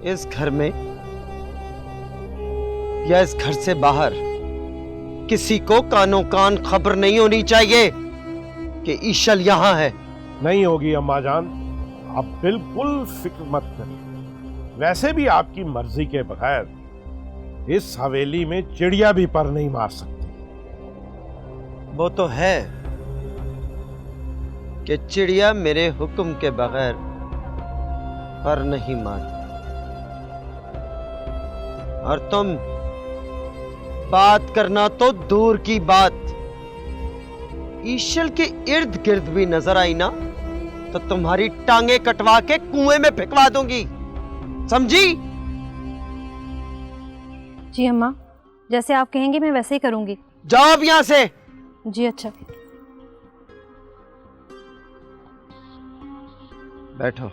इस घर में या इस घर से बाहर किसी को कानों कान खबर नहीं होनी चाहिए कि ईशल यहां है। नहीं होगी अम्मा जान, आप बिल्कुल फिक्र मत करिए। वैसे भी आपकी मर्जी के बगैर इस हवेली में चिड़िया भी पर नहीं मार सकती। वो तो है कि चिड़िया मेरे हुक्म के बगैर पर नहीं मारती। और तुम बात करना तो दूर की बात, ईशल के इर्द गिर्द भी नजर आई ना तो तुम्हारी टांगे कटवा के कुएं में फेंकवा दूंगी, समझी? जी अम्मा, जैसे आप कहेंगे मैं वैसे ही करूंगी। जाओ अब यहां से। जी अच्छा। बैठो।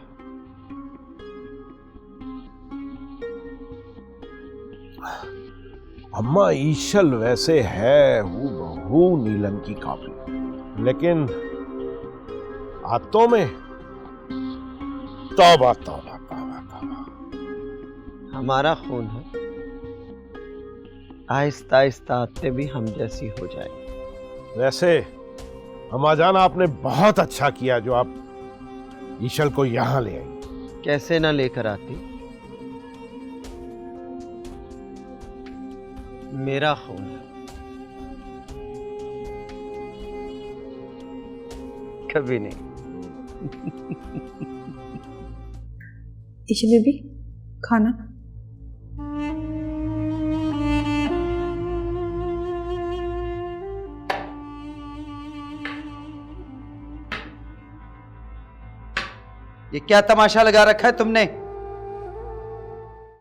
अम्मा ईशल वैसे है हूबहू नीलम की कॉपी, लेकिन आदतों में तौबा तौबा तौबा तौबा। हमारा खून है, आहिस्ता आहिस्ता आते भी हम जैसी हो जाए। वैसे अम्मा जान आपने बहुत अच्छा किया जो आप ईशल को यहां ले आई। कैसे ना लेकर आती, मेरा खून है, कभी नहीं। ईशल बेबी, खाना। ये क्या तमाशा लगा रखा है तुमने?